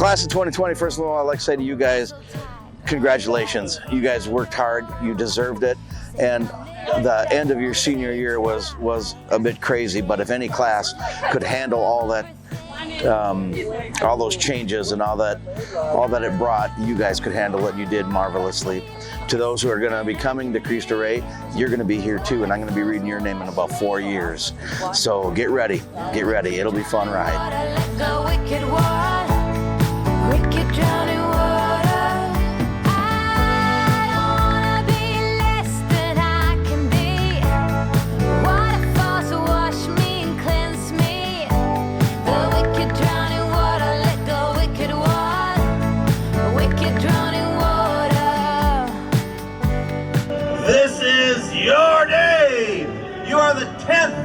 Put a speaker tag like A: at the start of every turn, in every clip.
A: Class of 2020, first of all, I'd like to say to you guys, congratulations. You guys worked hard, you deserved it, and the end of your senior year was a bit crazy, but if any class could handle all that, all those changes and all that it brought, you guys could handle it, and you did marvelously. To those who are going to be coming to Cristo, you're going to be here too, and I'm going to be reading your name in about 4 years. So get ready. It'll be a fun ride.
B: This is your day! You are the 10th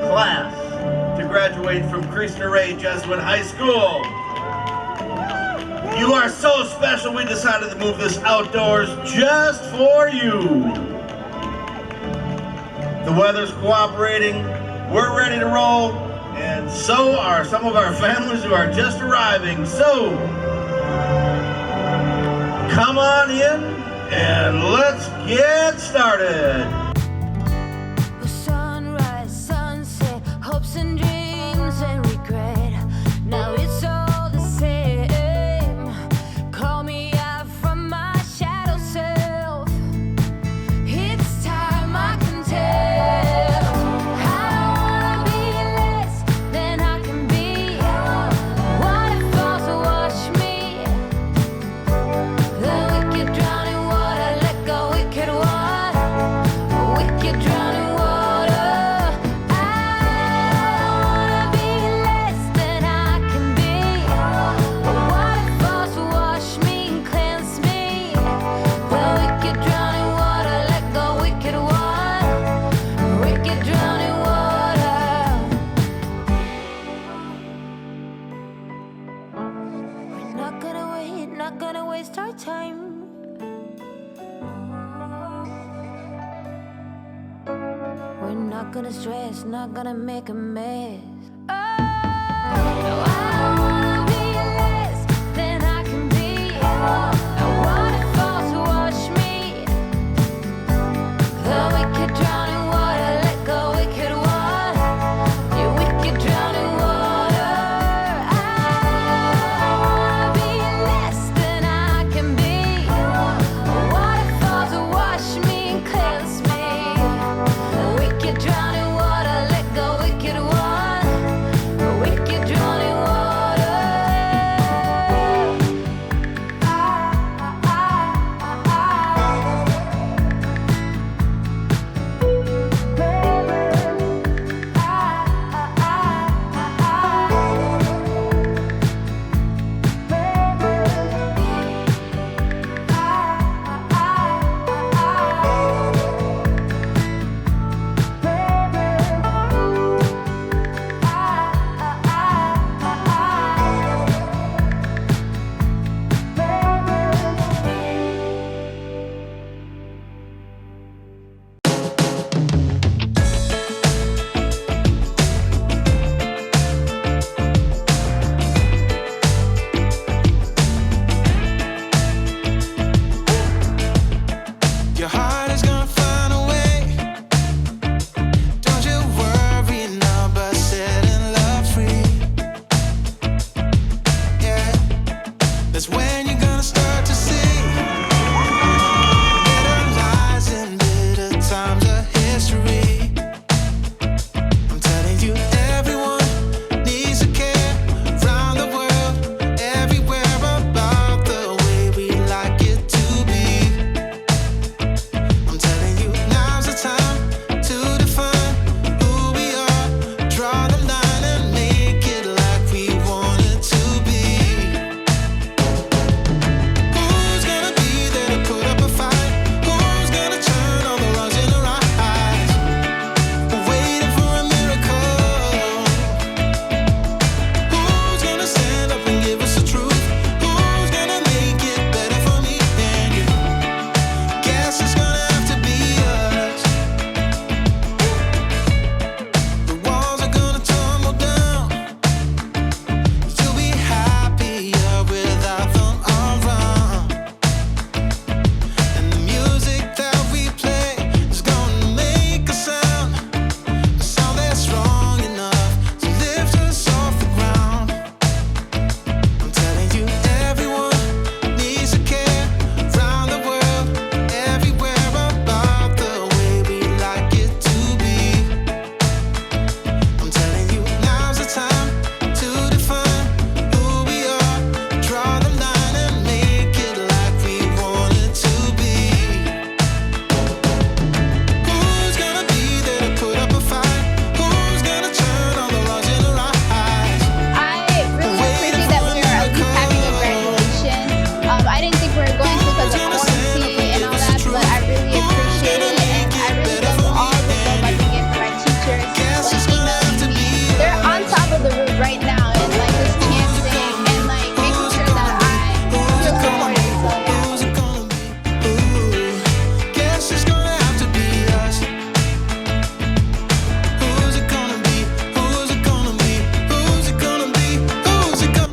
B: class to graduate from Cristo Jesuit High School. You are so special, we decided to move this outdoors just for you. The weather's cooperating, we're ready to roll, and so are some of our families who are just arriving. So, come on in and let's get started.
C: Sunrise, sunset, hopes and dreams and regret. Now it's all the same. Call me out from my shadow self. It's time I can tell. I don't wanna be less than I can be. Waterfalls will wash me. The wicked drowning. Not gonna waste our time. We're not gonna stress, not gonna make a mess. Oh, no, I don't wanna be less than I can be. I want it fall to wash me. The wicked drowning water, let go wicked one. You wicked drowning water. Drowning water, let go wicked one.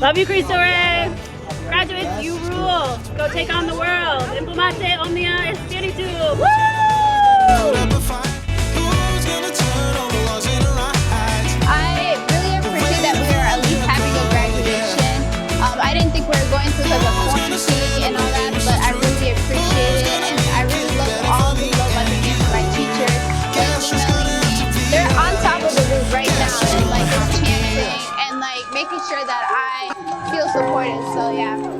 D: Love you, Cristo Rey. Graduates, you rule. Go take on the world. Implemate omnia espiritu. Woo!
E: I really appreciate that we are at least having a graduation. I didn't think we were going to because of quarantine and all that, but I really appreciate it, and I really love all the love I've been getting from my teachers. They're on top of the roof right now and like just chanting and like making sure that I feel supported. So yeah.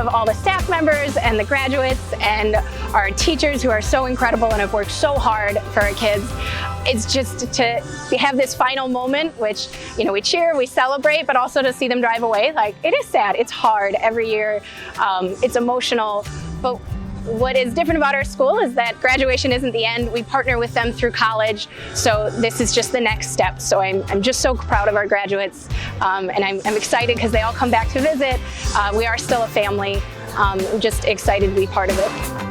F: of all the staff members and the graduates and our teachers who are so incredible and have worked so hard for our kids. It's just to have this final moment, which, you know, we cheer, we celebrate, but also to see them drive away. Like, it is sad, it's hard every year, it's emotional, but what is different about our school is that graduation isn't the end. We partner with them through college, so this is just the next step. So I'm just so proud of our graduates, and I'm excited because they all come back to visit. We are still a family. I'm just excited to be part of it.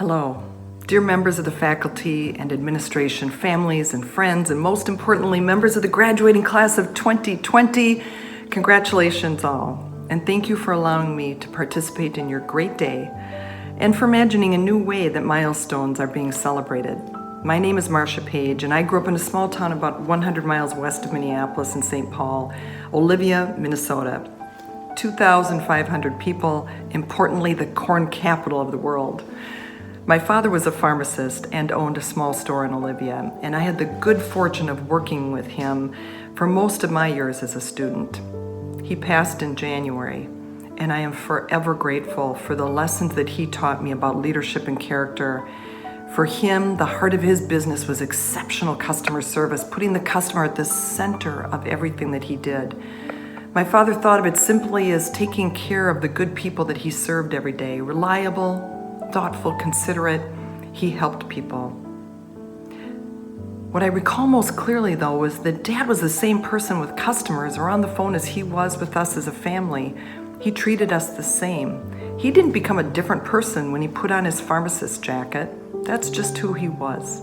G: Hello, dear members of the faculty and administration, families and friends, and most importantly, members of the graduating class of 2020, congratulations all, and thank you for allowing me to participate in your great day and for imagining a new way that milestones are being celebrated. My name is Marcia Page, and I grew up in a small town about 100 miles west of Minneapolis in St. Paul, Olivia, Minnesota. 2,500 people, importantly, the corn capital of the world. My father was a pharmacist and owned a small store in Olivia, and I had the good fortune of working with him for most of my years as a student. He passed in January, and I am forever grateful for the lessons that he taught me about leadership and character. For him, the heart of his business was exceptional customer service, putting the customer at the center of everything that he did. My father thought of it simply as taking care of the good people that he served every day. Reliable, thoughtful, considerate, he helped people. What I recall most clearly, though, was that Dad was the same person with customers or on the phone as he was with us as a family. He treated us the same. He didn't become a different person when he put on his pharmacist jacket. That's just who he was.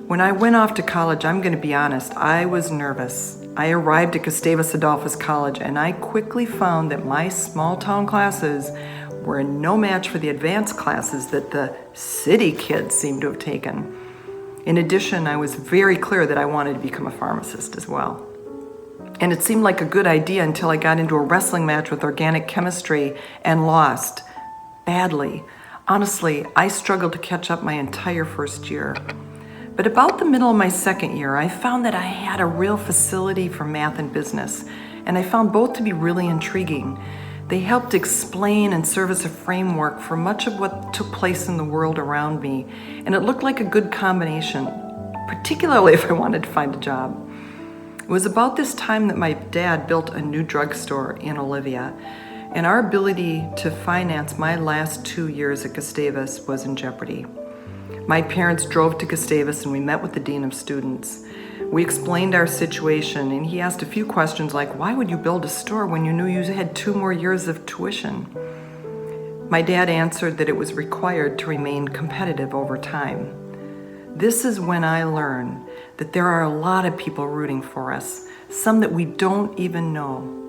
G: When I went off to college, I'm going to be honest, I was nervous. I arrived at Gustavus Adolphus College, and I quickly found that my small-town classes were no match for the advanced classes that the city kids seemed to have taken. In addition, I was very clear that I wanted to become a pharmacist as well. And it seemed like a good idea until I got into a wrestling match with organic chemistry and lost badly. Honestly, I struggled to catch up my entire first year. But about the middle of my second year, I found that I had a real facility for math and business, and I found both to be really intriguing. They helped explain and serve as a framework for much of what took place in the world around me, and it looked like a good combination. particularly if I wanted to find a job. It was about this time that my dad built a new drugstore in Olivia, and our ability to finance my last 2 years at Gustavus was in jeopardy. My parents drove to Gustavus and we met with the dean of students. We explained our situation and he asked a few questions like, why would you build a store when you knew you had 2 more years of tuition? My dad answered that it was required to remain competitive over time. This is when I learned that there are a lot of people rooting for us, some that we don't even know.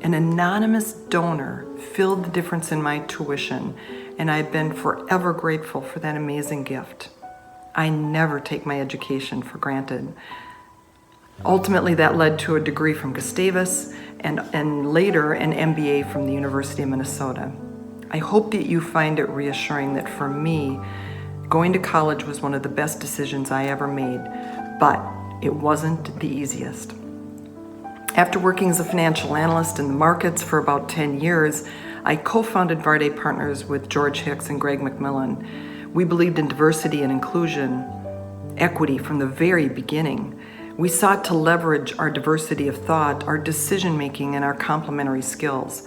G: An anonymous donor filled the difference in my tuition, and I've been forever grateful for that amazing gift. I never take my education for granted. Ultimately, that led to a degree from Gustavus and later an MBA from the University of Minnesota. I hope that you find it reassuring that for me, going to college was one of the best decisions I ever made, but it wasn't the easiest. After working as a financial analyst in the markets for about 10 years, I co-founded Varde Partners with George Hicks and Greg McMillan. We believed in diversity and inclusion, equity from the very beginning. We sought to leverage our diversity of thought, our decision-making, and our complementary skills.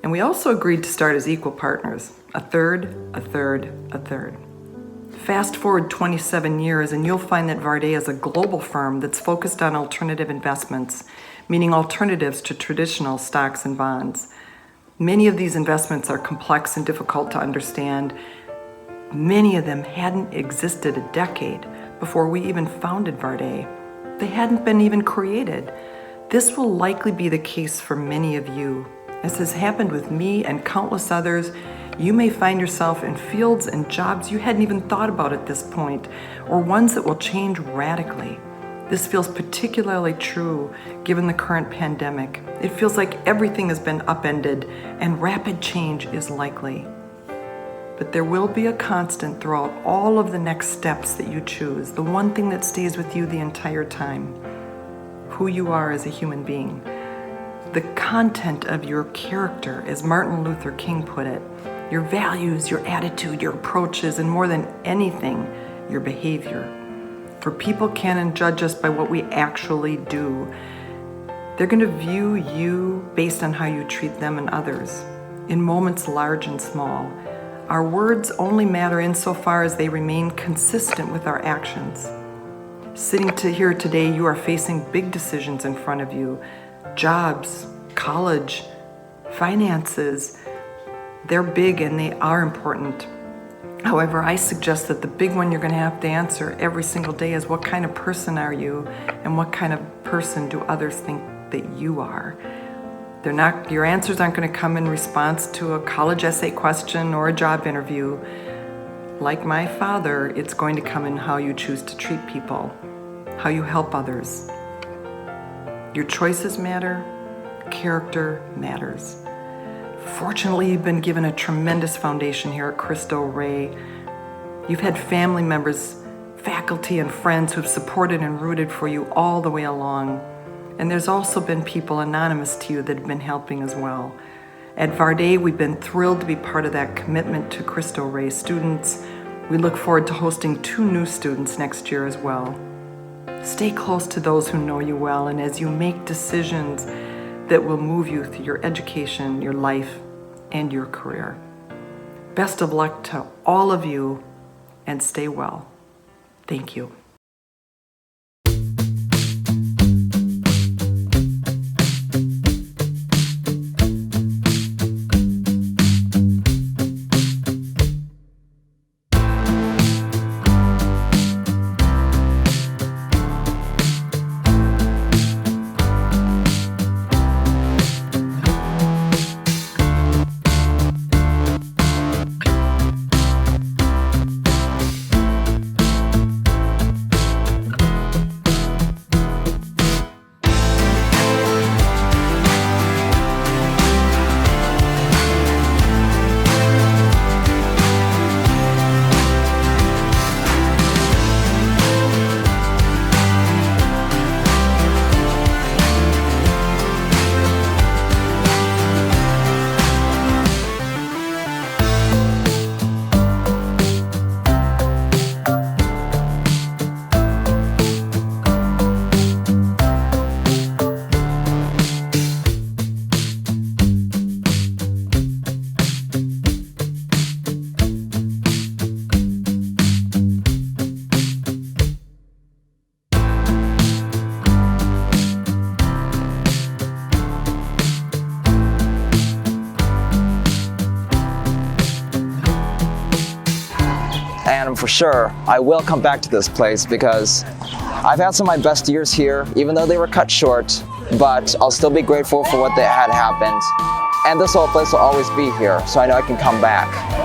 G: And we also agreed to start as equal partners, a third, a third, a third. Fast forward 27 years and you'll find that Varde is a global firm that's focused on alternative investments, meaning alternatives to traditional stocks and bonds. Many of these investments are complex and difficult to understand. Many of them hadn't existed a decade before we even founded Varde. They hadn't been even created. This will likely be the case for many of you. As has happened with me and countless others, you may find yourself in fields and jobs you hadn't even thought about at this point, or ones that will change radically. This feels particularly true given the current pandemic. It feels like everything has been upended and rapid change is likely. But there will be a constant throughout all of the next steps that you choose, the one thing that stays with you the entire time: who you are as a human being. The content of your character, as Martin Luther King put it, your values, your attitude, your approaches, and more than anything, your behavior. For people can't judge us by what we actually do. They're going to view you based on how you treat them and others, in moments large and small. Our words only matter insofar as they remain consistent with our actions. Sitting here today, you are facing big decisions in front of you. Jobs, college, finances. They're big and they are important. However, I suggest that the big one you're going to have to answer every single day is, what kind of person are you and what kind of person do others think that you are? Your answers aren't going to come in response to a college essay question or a job interview. Like my father, it's going to come in how you choose to treat people, how you help others. Your choices matter, character matters. Fortunately, you've been given a tremendous foundation here at Cristo Ray. You've had family members, faculty, and friends who've supported and rooted for you all the way along. And there's also been people anonymous to you that have been helping as well. At Varde, we've been thrilled to be part of that commitment to Cristo Ray students. We look forward to hosting 2 new students next year as well. Stay close to those who know you well, and as you make decisions that will move you through your education, your life, and your career. Best of luck to all of you, and stay well. Thank you.
H: for sure I will come back to this place because I've had some of my best years here, even though they were cut short, but I'll still be grateful for what that had happened. And this whole place will always be here, so I know I can come back.